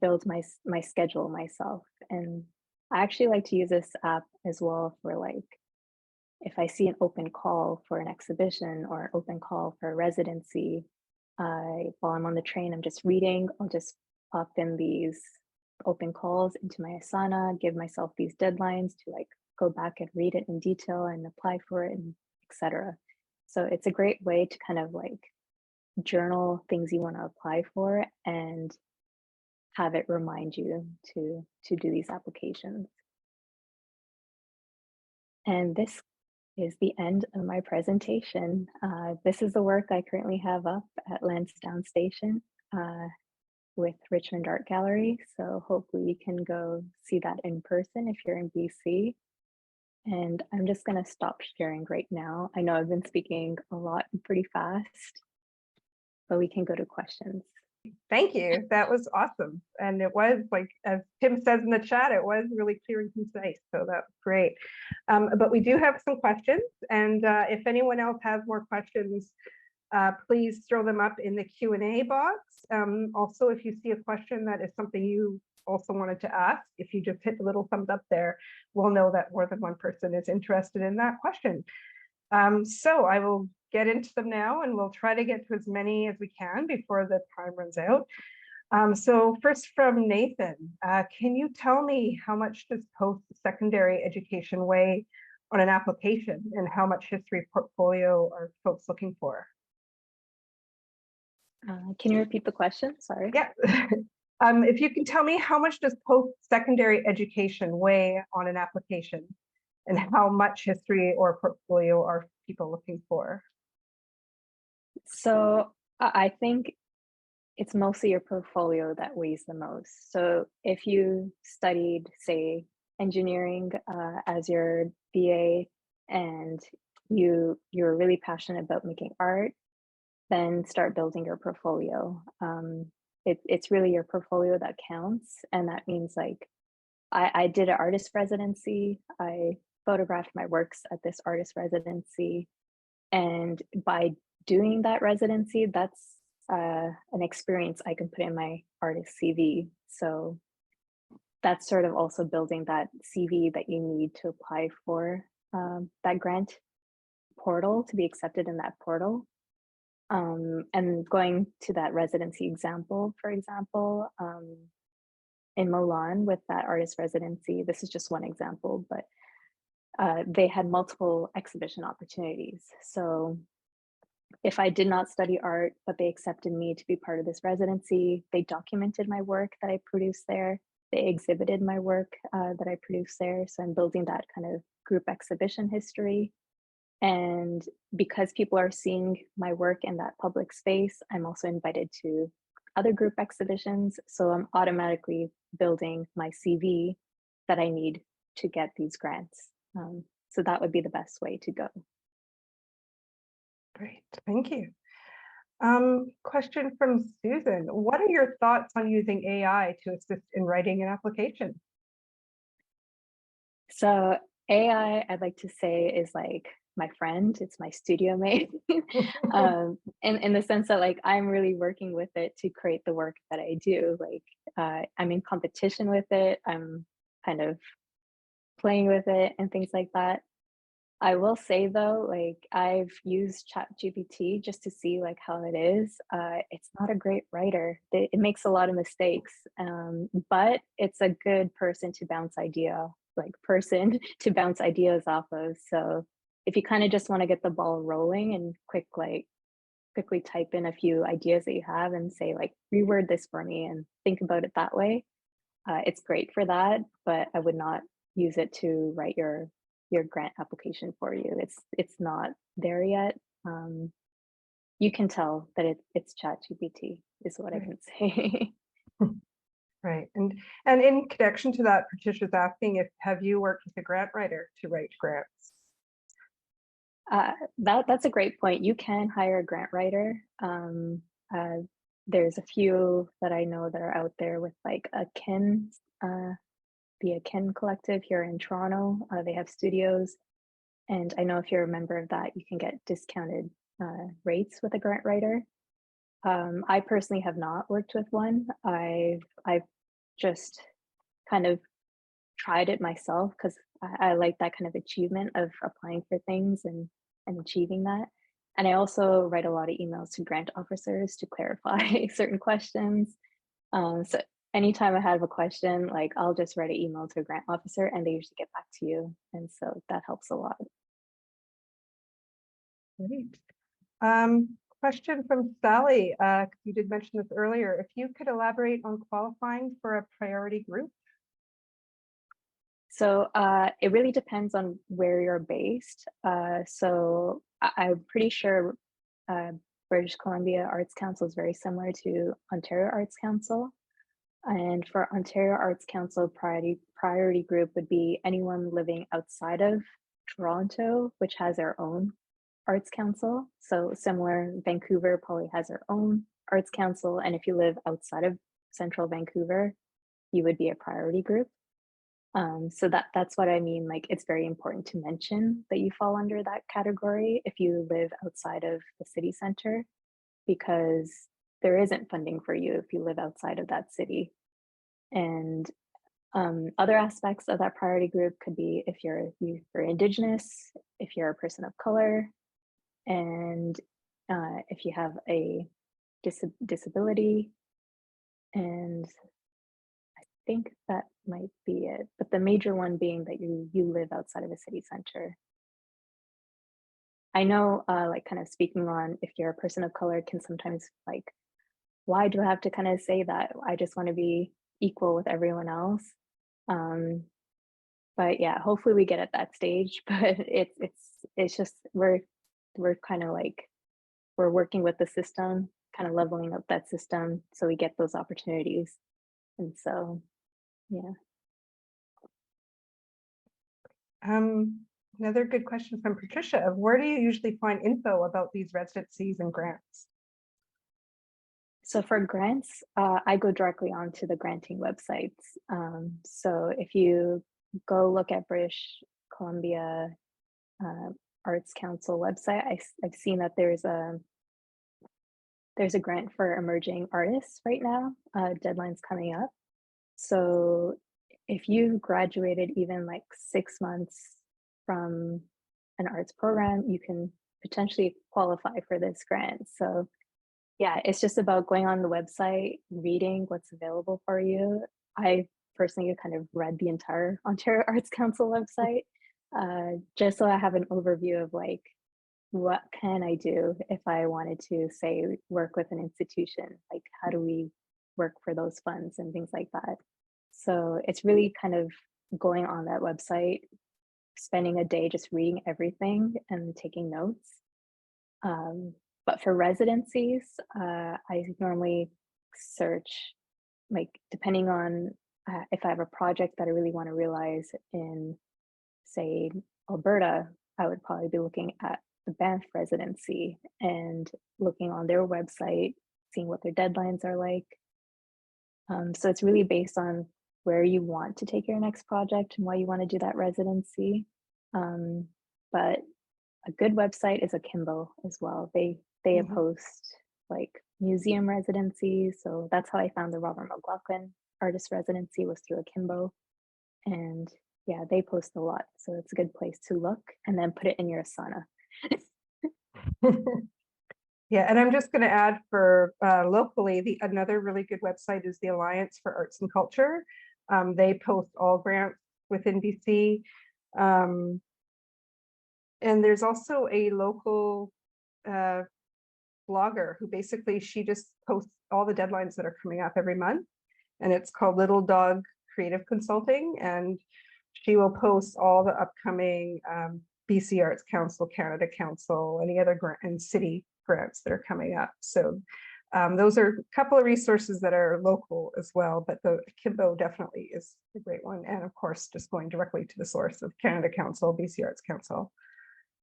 build my schedule myself. And I actually like to use this app as well for, like, if I see an open call for an exhibition or an open call for a residency, while I'm on the train, I'm just reading, I'll just pop in these open calls into my Asana, give myself these deadlines to like go back and read it in detail and apply for it, and etc. So it's a great way to kind of like journal things you want to apply for and have it remind you to do these applications. And this is the end of my presentation. This is the work I currently have up at Lansdowne Station with Richmond Art Gallery. So hopefully you can go see that in person if you're in BC. And I'm just gonna stop sharing right now. I know I've been speaking a lot and pretty fast, but we can go to questions. Thank you. That was awesome. And it was, like, as Tim says in the chat, it was really clear and concise. So that's great. But we do have some questions. And if anyone else has more questions, please throw them up in the Q&A box. Also, if you see a question that is something you also wanted to ask, if you just hit the little thumbs up there, we'll know that more than one person is interested in that question. So I will get into them now, and we'll try to get to as many as we can before the time runs out. So first from Nathan, can you tell me how much does post-secondary education weigh on an application, and how much history portfolio are folks looking for? Can you repeat the question? Sorry. Yeah. If you can tell me how much does post-secondary education weigh on an application, and how much history or portfolio are people looking for? So I think it's mostly your portfolio that weighs the most. So if you studied, say, engineering as your BA, and you're really passionate about making art, then start building your portfolio. It's really your portfolio that counts. And that means, like, I did an artist residency. I photographed my works at this artist residency. And by doing that residency, that's an experience I can put in my artist CV. So that's sort of also building that CV that you need to apply for that grant portal, to be accepted in that portal. And going to that residency example, for example, in Milan with that artist residency, this is just one example, but they had multiple exhibition opportunities. So if I did not study art, but they accepted me to be part of this residency, they documented my work that I produced there. They exhibited my work that I produced there. So I'm building that kind of group exhibition history. And because people are seeing my work in that public space, I'm also invited to other group exhibitions. So I'm automatically building my CV that I need to get these grants. So that would be the best way to go. Great, thank you. Question from Susan. What are your thoughts on using AI to assist in writing an application? So AI, I'd like to say, is like my friend. It's my studio mate. In the sense that like I'm really working with it to create the work that I do. Like I'm in competition with it. I'm kind of playing with it and things like that. I will say though, like I've used ChatGPT just to see like how it is. It's not a great writer. It makes a lot of mistakes, but it's a good person to bounce to bounce ideas off of. So if you kind of just want to get the ball rolling and quickly type in a few ideas that you have and say like reword this for me and think about it that way, it's great for that. But I would not use it to write your grant application for you. It's not there yet. You can tell that it's ChatGPT is what I can say. Right, and in connection to that, Patricia's asking have you worked with a grant writer to write grants? That's a great point. You can hire a grant writer. There's a few that I know that are out there with like the Akin Collective here in Toronto. They have studios. And I know if you're a member of that, you can get discounted rates with a grant writer. I personally have not worked with one. I've just kind of tried it myself because I like that kind of achievement of applying for things and achieving that. And I also write a lot of emails to grant officers to clarify certain questions. So anytime I have a question, like I'll just write an email to a grant officer and they usually get back to you. And so that helps a lot. Great. Question from Sally. You did mention this earlier. If you could elaborate on qualifying for a priority group? So it really depends on where you're based. So I'm pretty sure British Columbia Arts Council is very similar to Ontario Arts Council. And for Ontario Arts Council, priority group would be anyone living outside of Toronto, which has their own Arts Council. So similar, Vancouver probably has their own Arts Council. And if you live outside of central Vancouver, you would be a priority group. So that's what I mean. Like, it's very important to mention that you fall under that category if you live outside of the city center, because there isn't funding for you if you live outside of that city. And other aspects of that priority group could be if you're Indigenous, if you're a person of color, and if you have a disability. And I think that might be it. But the major one being that you live outside of a city center. I know, like kind of speaking on if you're a person of color can sometimes like, why do I have to kind of say that? I just want to be equal with everyone else. But yeah, hopefully we get at that stage. But it's just we're kind of like we're working with the system, kind of leveling up that system so we get those opportunities. And so, yeah. Another good question from Patricia of where do you usually find info about these residencies and grants? So for grants, I go directly onto the granting websites. So if you go look at British Columbia Arts Council website, I've seen that there's a grant for emerging artists right now. Deadline's coming up. So if you graduated even like 6 months from an arts program, you can potentially qualify for this grant. So yeah, it's just about going on the website, reading what's available for you. I personally kind of read the entire Ontario Arts Council website. just so I have an overview of like, what can I do if I wanted to, say, work with an institution? Like, how do we work for those funds and things like that? So it's really kind of going on that website, spending a day just reading everything and taking notes. But for residencies, I normally search, like, depending on if I have a project that I really want to realize in, say, Alberta, I would probably be looking at the Banff residency and looking on their website, seeing what their deadlines are like. So it's really based on where you want to take your next project and why you want to do that residency. But a good website is Akimbo as well. They Mhm. post like museum residencies. So that's how I found the Robert McLaughlin artist residency, was through Akimbo. And yeah, they post a lot. So it's a good place to look and then put it in your Asana. Yeah, and I'm just going to add for locally, another really good website is the Alliance for Arts and Culture. They post all grants within BC. And there's also a local blogger who basically, she just posts all the deadlines that are coming up every month. And it's called Little Dog Creative Consulting. And she will post all the upcoming BC Arts Council, Canada Council, any other grant and city grants that are coming up. So those are a couple of resources that are local as well, but the Akimbo definitely is a great one. And of course, just going directly to the source of Canada Council, BC Arts Council,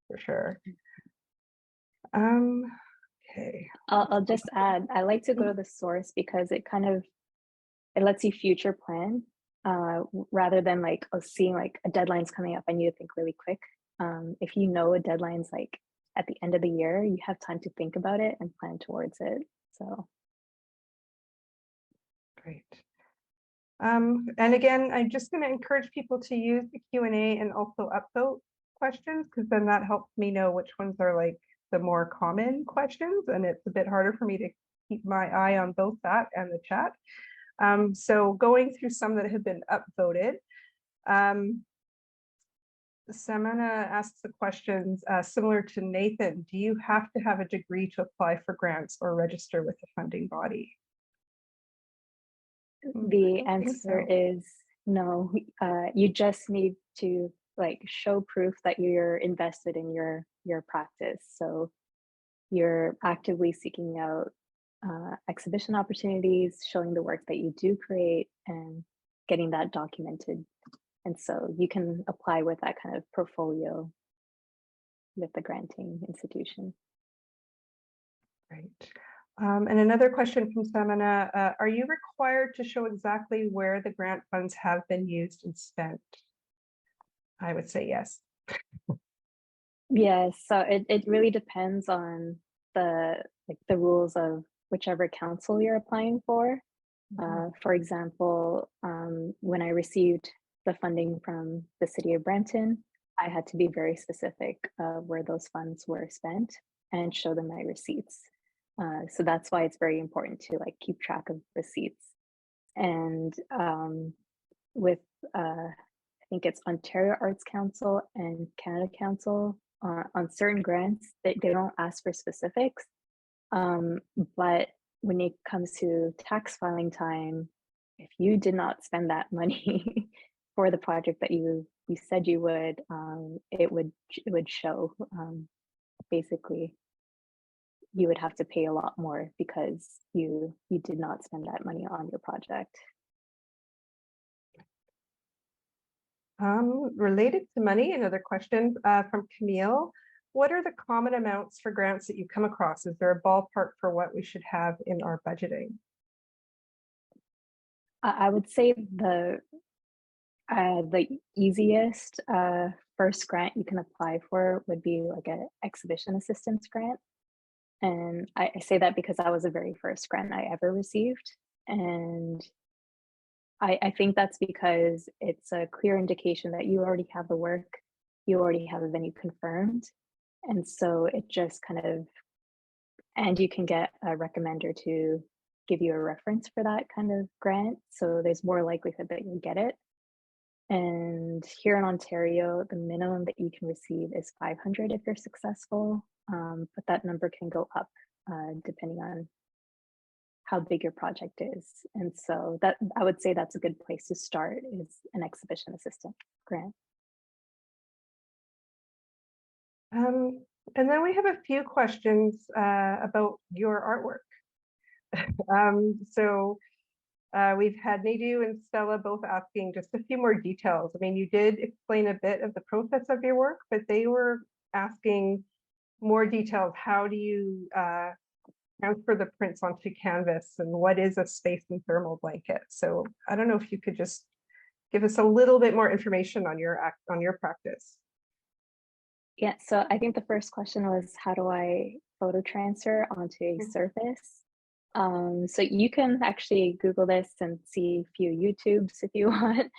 for sure. Okay. I'll just add, I like to go to the source because it kind of, it lets you future plan rather than like seeing like a deadline's coming up. I need to think really quick. If you know a deadline's like at the end of the year, you have time to think about it and plan towards it. So Great. And again, I'm just going to encourage people to use the Q&A and also upvote questions, because then that helps me know which ones are like the more common questions, and it's a bit harder for me to keep my eye on both that and the chat. So going through some that have been upvoted, Samana asks the questions similar to Nathan. Do you have to have a degree to apply for grants or register with the funding body? the answer is no. You just need to like show proof that you're invested in your practice. So you're actively seeking out exhibition opportunities, showing the work that you do create, and getting that documented. And so you can apply with that kind of portfolio with the granting institution. Great. And another question from Samana, are you required to show exactly where the grant funds have been used and spent? I would say yes. Yes, so it really depends on the rules of whichever council you're applying for. For example, when I received the funding from the city of Brampton, I had to be very specific where those funds were spent and show them my receipts. So that's why it's very important to like keep track of receipts. And with I think it's Ontario Arts Council and Canada Council on certain grants, they don't ask for specifics. But when it comes to tax filing time, if you did not spend that money for the project that you said you would, it would show. Basically, you would have to pay a lot more because you did not spend that money on your project. Related to money, another question from Camille. What are the common amounts for grants that you come across? Is there a ballpark for what we should have in our budgeting? I would say the easiest first grant you can apply for would be like an exhibition assistance grant. And I say that because that was the very first grant I ever received. And I think that's because it's a clear indication that you already have the work, you already have a venue confirmed. And so it just kind of, and you can get a recommender to give you a reference for that kind of grant. So there's more likelihood that you'll get it. And here in Ontario, the minimum that you can receive is 500 if you're successful, but that number can go up depending on how big your project is. And so that I would say that's a good place to start, is an exhibition assistant grant. And then we have a few questions about your artwork. We've had Nadu and Stella both asking just a few more details. I mean, you did explain a bit of the process of your work, but they were asking more details. How do you transfer the prints onto canvas, and what is a space and thermal blanket? So I don't know if you could just give us a little bit more information on your practice. Yeah, so I think the first question was, how do I photo transfer onto a surface? So you can actually Google this and see a few YouTubes if you want.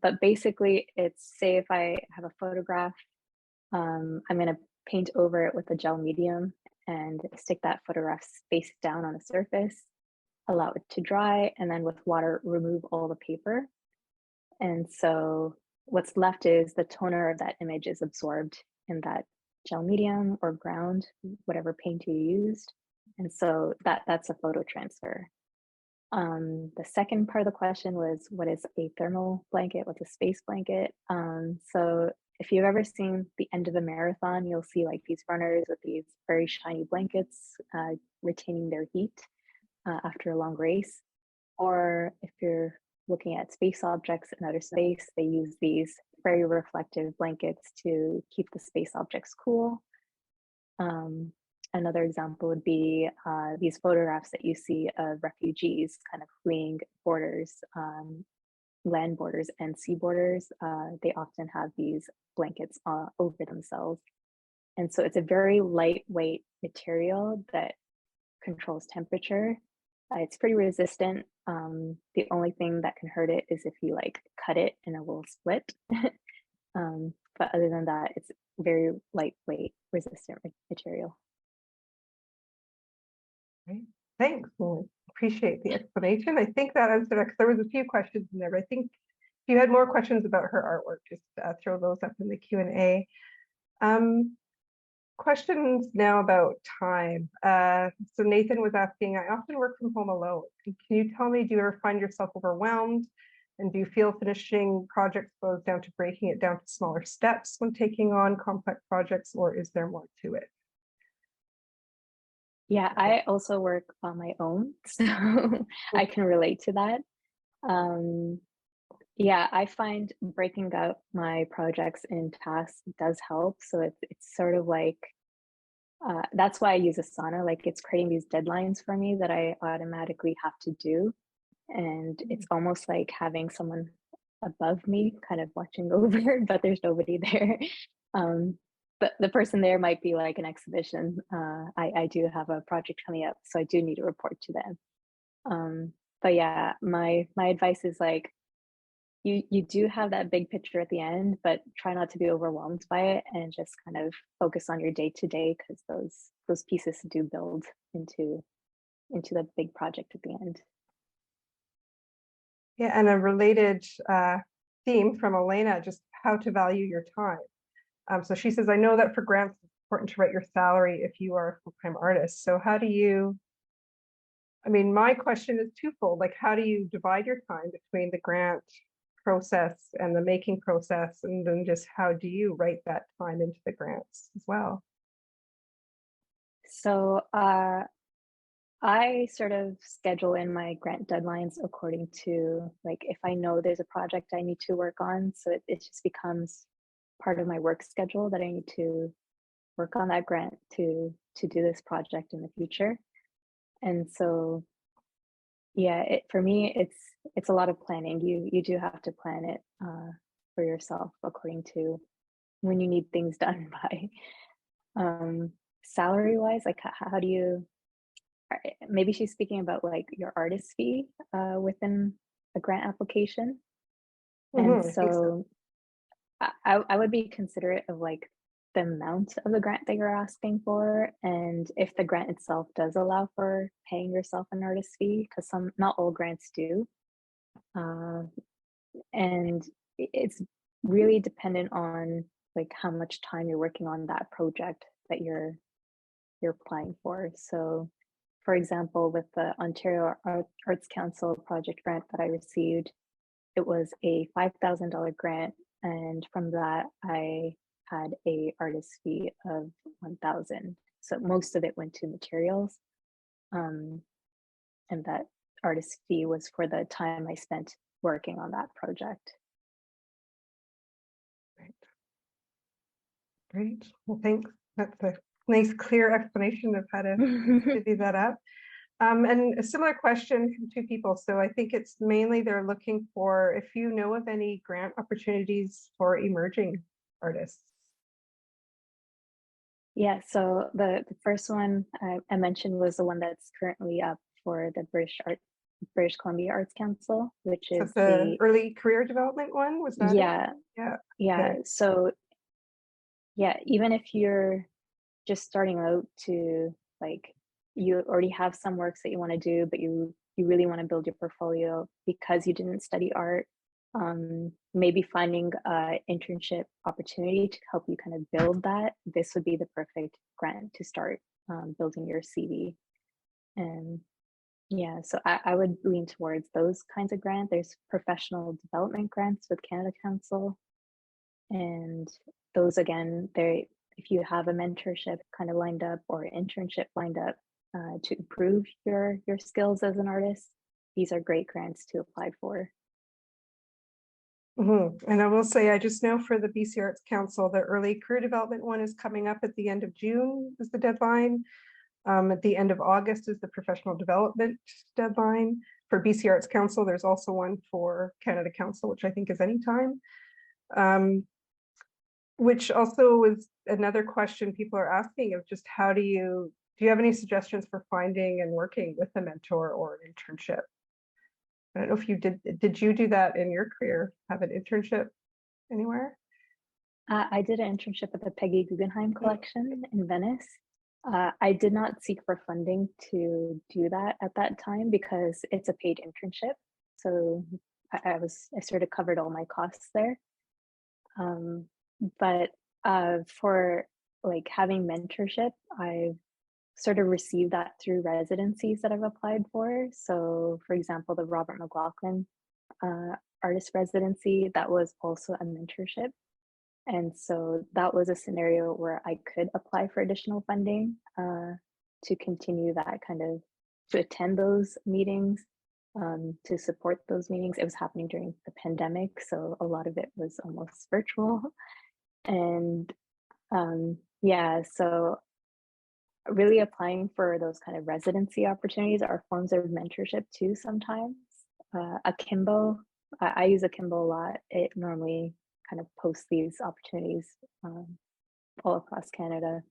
But basically it's, say if I have a photograph, I'm gonna paint over it with a gel medium and stick that photograph face down on a surface, allow it to dry, and then with water, remove all the paper. And so what's left is the toner of that image is absorbed in that gel medium or ground, whatever paint you used. And so that's a photo transfer. The second part of the question was, what is a thermal blanket? What's a space blanket? So if you've ever seen the end of a marathon, you'll see like these runners with these very shiny blankets retaining their heat after a long race. Or if you're looking at space objects in outer space, they use these very reflective blankets to keep the space objects cool. Another example would be these photographs that you see of refugees kind of fleeing borders, land borders and sea borders. They often have these blankets over themselves. And so it's a very lightweight material that controls temperature. It's pretty resistant. The only thing that can hurt it is if you like cut it and it will split. But other than that, it's very lightweight, resistant material. Great. Thanks. Well, appreciate the explanation. I think that answered it, because there was a few questions in there, but I think if you had more questions about her artwork, just throw those up in the Q&A. Questions now about time. So Nathan was asking, I often work from home alone. Can you tell me, do you ever find yourself overwhelmed? And do you feel finishing projects goes down to breaking it down to smaller steps when taking on complex projects, or is there more to it? Yeah, I also work on my own, so I can relate to that. Yeah, I find breaking up my projects in tasks does help. So it's sort of like, that's why I use Asana. Like, it's creating these deadlines for me that I automatically have to do. And it's almost like having someone above me kind of watching over, but there's nobody there. But the person there might be like an exhibition. I do have a project coming up, so I do need to report to them. But yeah, my advice is like, you do have that big picture at the end, but try not to be overwhelmed by it and just kind of focus on your day to day, because those pieces do build into the big project at the end. Yeah, and a related theme from Elena, just how to value your time. So she says, I know that for grants, it's important to write your salary if you are a full-time artist. So how do you, I mean, my question is twofold. Like, how do you divide your time between the grant process and the making process? And then just how do you write that time into the grants as well? So I sort of schedule in my grant deadlines according to, like, if I know there's a project I need to work on, so it just becomes part of my work schedule that I need to work on that grant to do this project in the future. And so yeah, for me it's a lot of planning. You do have to plan it for yourself according to when you need things done by. Salary wise, like, how do you, maybe she's speaking about like your artist fee within a grant application. And so I would be considerate of like the amount of the grant that you're asking for, and if the grant itself does allow for paying yourself an artist fee, because not all grants do. And it's really dependent on like how much time you're working on that project that you're applying for. So for example, with the Ontario Arts Council project grant that I received, it was a $5,000 grant, and from that I had a artist fee of $1,000. So most of it went to materials, and that artist fee was for the time I spent working on that project. Great. Well, thanks. That's a nice, clear explanation of how to divvy that up. And a similar question from two people. So I think it's mainly they're looking for if you know of any grant opportunities for emerging artists. Yeah, so the first one I mentioned was the one that's currently up for the British Columbia Arts Council, which So is the early career development one, was that it? Yeah. Okay. So yeah, even if you're just starting out to like, you already have some works that you want to do, but you really want to build your portfolio because you didn't study art, maybe finding an internship opportunity to help you kind of build that, this would be the perfect grant to start building your CV. And yeah, so I would lean towards those kinds of grants. There's professional development grants with Canada Council, and those again, if you have a mentorship kind of lined up or internship lined up to improve your skills as an artist, these are great grants to apply for. And I will say, I just know for the BC Arts Council, the early career development one is coming up at the end of June is the deadline. At the end of August is the professional development deadline. For BC Arts Council, there's also one for Canada Council, which I think is anytime. Which also is another question people are asking of just how do you have any suggestions for finding and working with a mentor or an internship? I don't know if you did you do that in your career, have an internship anywhere? I did an internship at the Peggy Guggenheim collection in Venice. I did not seek for funding to do that at that time because it's a paid internship. So I sort of covered all my costs there. But for like having mentorship, I've sort of received that through residencies that I've applied for. So for example, the Robert McLaughlin artist residency, that was also a mentorship. And so that was a scenario where I could apply for additional funding to continue that kind of, to attend those meetings, to support those meetings. It was happening during the pandemic, so a lot of it was almost virtual. And yeah, so really applying for those kind of residency opportunities are forms of mentorship too sometimes. Akimbo, I use Akimbo a lot. It normally kind of posts these opportunities all across Canada.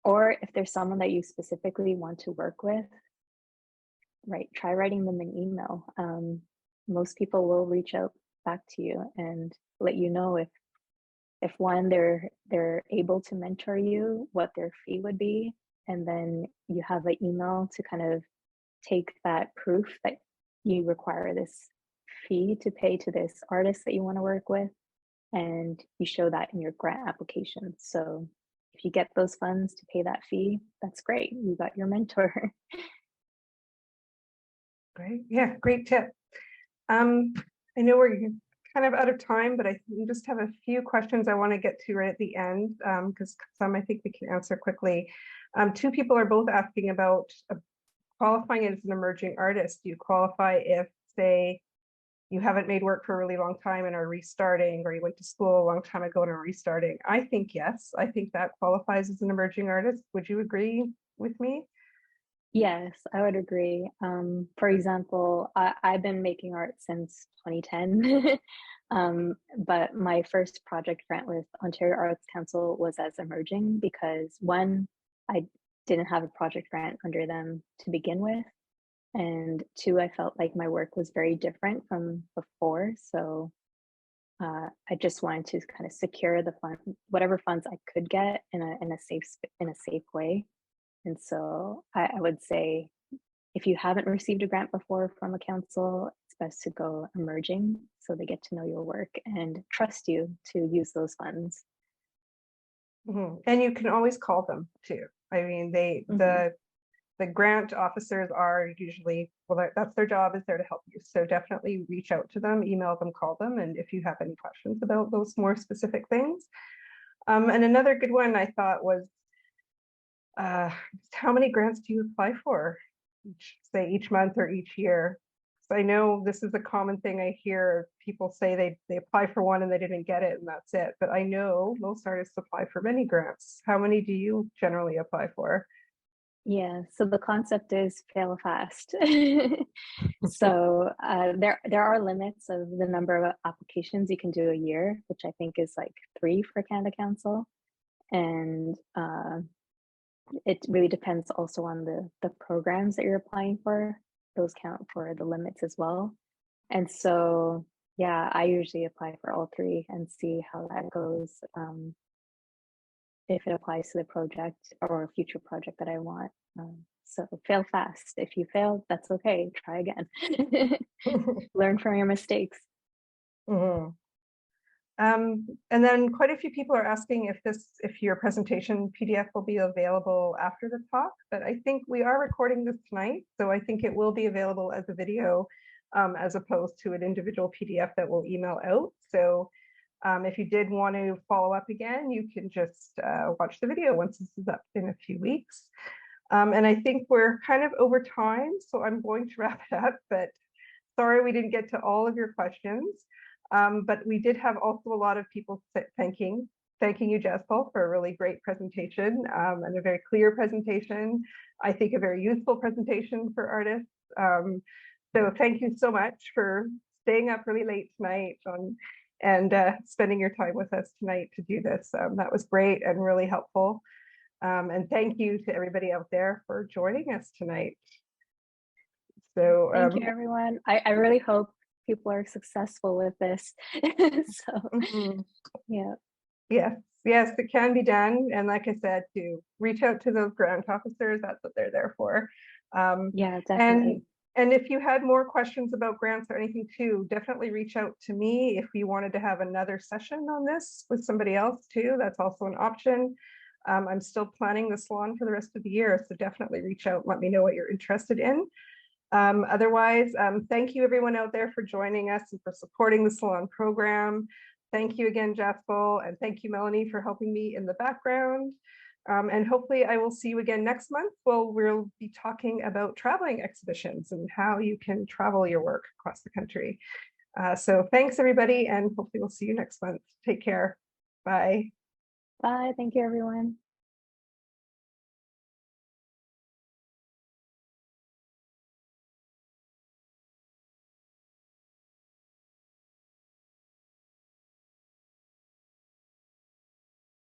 Or if there's someone that you specifically want to work with, right, try writing them an email. Most people will reach out back to you and let you know if one, they're able to mentor you, what their fee would be, and then you have an email to kind of take that proof that you require this fee to pay to this artist that you want to work with, and you show that in your grant application. So if you get those funds to pay that fee, that's great. You got your mentor. Great. Yeah, great tip. I know we're kind of out of time, but I just have a few questions I want to get to right at the end, because some I think we can answer quickly. Two people are both asking about qualifying as an emerging artist. Do you qualify if, say, you haven't made work for a really long time and are restarting, or you went to school a long time ago and are restarting? I think yes. I think that qualifies as an emerging artist. Would you agree with me? Yes, I would agree. For example, I've been making art since 2010, but my first project grant with Ontario Arts Council was as emerging because one, I didn't have a project grant under them to begin with, and two, I felt like my work was very different from before. So I just wanted to kind of secure the fund, whatever funds I could get in a safe way. And so I would say if you haven't received a grant before from a council, it's best to go emerging so they get to know your work and trust you to use those funds. And you can always call them too. I mean, the grant officers are usually, well, that's their job, is there to help you. So definitely reach out to them, email them, call them, and if you have any questions about those more specific things. And another good one I thought was, how many grants do you apply for each month or each year? So I know this is a common thing I hear people say they apply for one and they didn't get it and that's it. But I know most artists apply for many grants. How many do you generally apply for? Yeah, so the concept is fail fast. So there are limits of the number of applications you can do a year, which I think is like 3 for Canada Council. And it really depends also on the programs that you're applying for. Those count for the limits as well. And so, yeah, I usually apply for all 3 and see how that goes. If it applies to the project or a future project that I want. So fail fast. If you fail, that's okay. Try again. Learn from your mistakes. And then quite a few people are asking if your presentation PDF will be available after the talk, but I think we are recording this tonight, so I think it will be available as a video as opposed to an individual PDF that we'll email out. So if you did want to follow up again, you can just watch the video once this is up in a few weeks. And I think we're kind of over time, so I'm going to wrap it up, but sorry we didn't get to all of your questions. But we did have also a lot of people thanking you, Jaspal, for a really great presentation and a very clear presentation. I think a very useful presentation for artists. So thank you so much for staying up really late tonight and spending your time with us tonight to do this. That was great and really helpful. And thank you to everybody out there for joining us tonight. So thank you, everyone. I really hope people are successful with this. So yeah. Yes, it can be done. And like I said, to reach out to those grant officers, that's what they're there for. Yeah, definitely. And if you had more questions about grants or anything too, definitely reach out to me if you wanted to have another session on this with somebody else too. That's also an option. I'm still planning the salon for the rest of the year, so definitely reach out and let me know what you're interested in. Otherwise, thank you everyone out there for joining us and for supporting the salon program. Thank you again, Jaspal, and thank you, Melanie, for helping me in the background. And hopefully I will see you again next month. Well, we'll be talking about traveling exhibitions and how you can travel your work across the country. So thanks, everybody, and hopefully we'll see you next month. Take care. Bye. Bye. Thank you, everyone.